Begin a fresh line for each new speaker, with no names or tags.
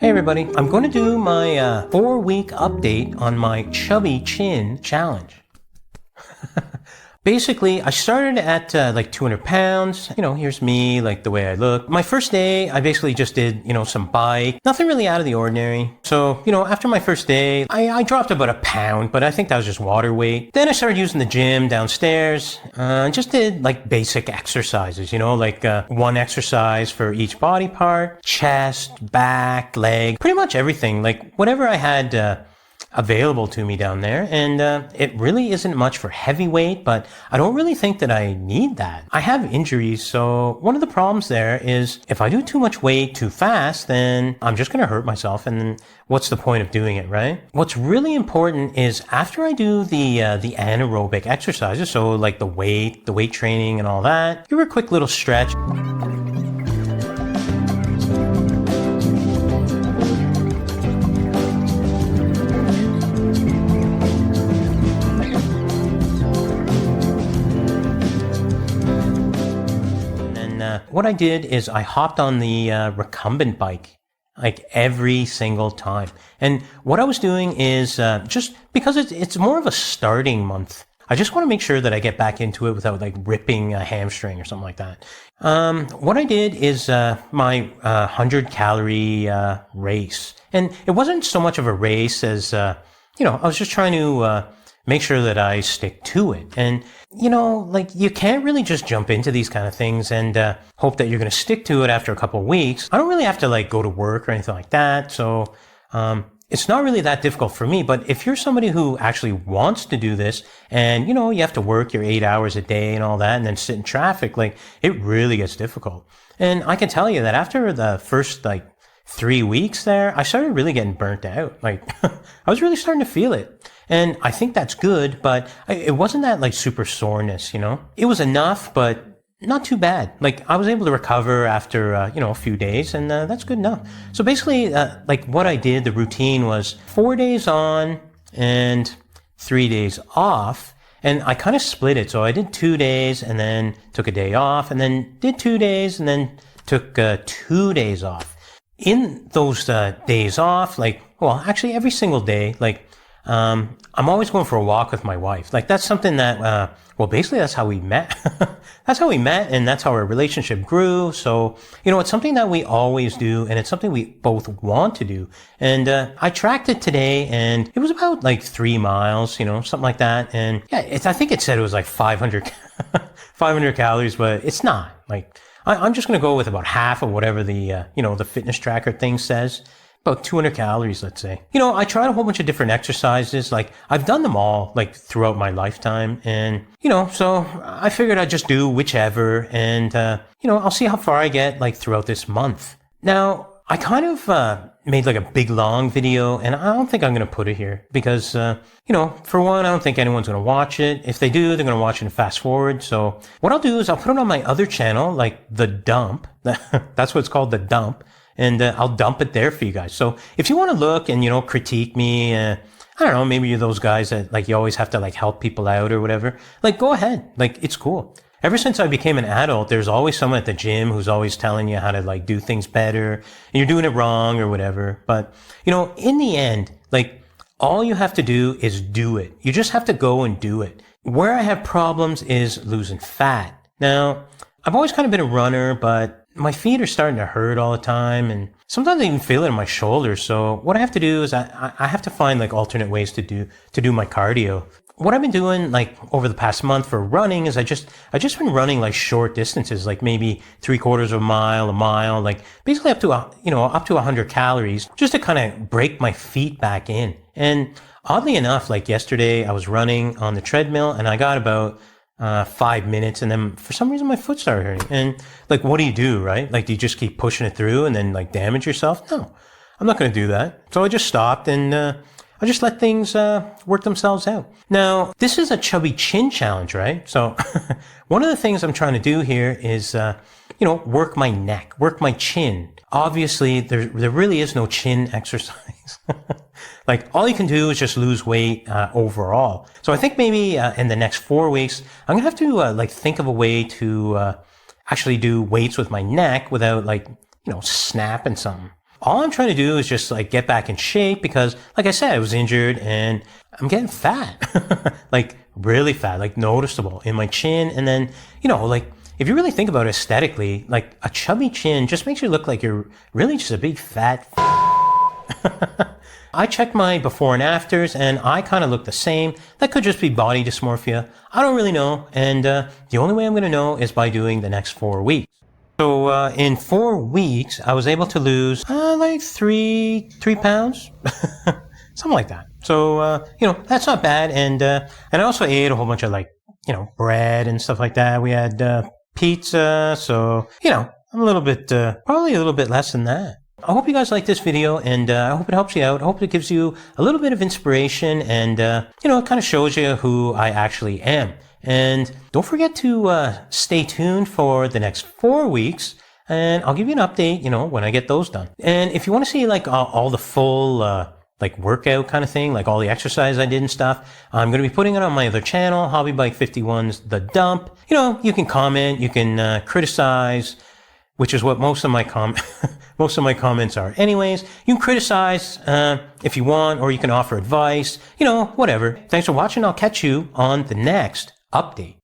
Hey everybody, I'm going to do my 4-week update on my chubby chin challenge. Basically, I started at like 200 pounds. Here's me, like the way I look. My first day, I basically just did, some bike. Nothing really out of the ordinary. So, after my first day, I dropped about a pound, but I think that was just water weight. Then I started using the gym downstairs. Just did like basic exercises, like one exercise for each body part, chest, back, leg, pretty much everything. Like whatever I had available to me down there, and it really isn't much for heavyweight, but I don't really think that I need that. I have injuries, so one of the problems there is if I do too much weight too fast, then I'm just going to hurt myself, and what's the point of doing it, right? What's really important is after I do the anaerobic exercises, so like the weight training and all that, give her a quick little stretch. What I did is I hopped on the recumbent bike like every single time. And what I was doing is just because it's more of a starting month, I just want to make sure that I get back into it without like ripping a hamstring or something like that. What I did is my 100-calorie race. And it wasn't so much of a race as, I was just trying to make sure that I stick to it. And, like you can't really just jump into these kind of things and hope that you're going to stick to it after a couple of weeks. I don't really have to like go to work or anything like that. So it's not really that difficult for me. But if you're somebody who actually wants to do this and, you have to work your 8 hours a day and all that and then sit in traffic, like it really gets difficult. And I can tell you that after the first 3 weeks there, I started really getting burnt out. Like I was really starting to feel it. And I think that's good, but it wasn't that like super soreness, It was enough, but not too bad. Like I was able to recover after, a few days, and that's good enough. So basically, like what I did, the routine was 4 days on and 3 days off. And I kind of split it. So I did 2 days and then took a day off, and then did 2 days and then took 2 days off. In those days off, actually every single day, I'm always going for a walk with my wife. Like that's something that, basically that's how we met. That's how we met, and that's how our relationship grew. So, it's something that we always do, and it's something we both want to do. And I tracked it today, and it was about 3 miles, something like that. And yeah, I think it said it was 500, 500 calories, but it's not. I'm just going to go with about half of whatever the, the fitness tracker thing says. About 200 calories, let's say. I tried a whole bunch of different exercises. I've done them all, throughout my lifetime. And, so I figured I'd just do whichever. And, I'll see how far I get, throughout this month. Now, I kind of made a big, long video, and I don't think I'm going to put it here because, for one, I don't think anyone's going to watch it. If they do, they're going to watch it and fast forward. So what I'll do is I'll put it on my other channel, The Dump. That's what it's called, The Dump. And I'll dump it there for you guys. So if you want to look and, critique me, I don't know, maybe you're those guys that you always have to help people out or whatever. Go ahead. It's cool. Ever since I became an adult, there's always someone at the gym who's always telling you how to do things better, and you're doing it wrong or whatever. But, in the end, all you have to do is do it. You just have to go and do it. Where I have problems is losing fat. Now, I've always kind of been a runner, but my feet are starting to hurt all the time, and sometimes I even feel it in my shoulders. So what I have to do is I have to find alternate ways to do my cardio. What I've been doing over the past month for running is I just been running short distances, maybe 3/4 of a mile, basically up to up to 100 calories, just to kind of break my feet back in. And oddly enough, yesterday I was running on the treadmill and I got about 5 minutes, and then for some reason my foot started hurting. And what do you do, right? Do you just keep pushing it through and then damage yourself? No, I'm not going to do that. So I just stopped and I just let things work themselves out. Now, this is a chubby chin challenge, right? So one of the things I'm trying to do here is work my neck, work my chin. Obviously, there really is no chin exercise. All you can do is just lose weight overall. So I think maybe in the next 4 weeks, I'm gonna have to think of a way to actually do weights with my neck without snapping something. All I'm trying to do is just like get back in shape because, like I said, I was injured and I'm getting fat, like really fat, like noticeable in my chin. And then, like if you really think about it aesthetically, like a chubby chin just makes you look like you're really just a big fat. I checked my before and afters and I kind of look the same. That could just be body dysmorphia. I don't really know. And the only way I'm going to know is by doing the next 4 weeks. So in 4 weeks, I was able to lose like three pounds, something like that. So, that's not bad. And I also ate a whole bunch of like, bread and stuff like that. We had pizza. So, I'm a little bit, probably a little bit less than that. I hope you guys like this video, and I hope it helps you out. I hope it gives you a little bit of inspiration, and it kind of shows you who I actually am. And don't forget to stay tuned for the next 4 weeks, and I'll give you an update, when I get those done. And if you want to see like all the full like workout kind of thing, like all the exercise I did and stuff, I'm going to be putting it on my other channel, Hobby Bike 51's The Dump. You can comment, you can criticize, which is what most of my comments are. Anyways, you can criticize if you want, or you can offer advice, whatever. Thanks for watching. I'll catch you on the next update.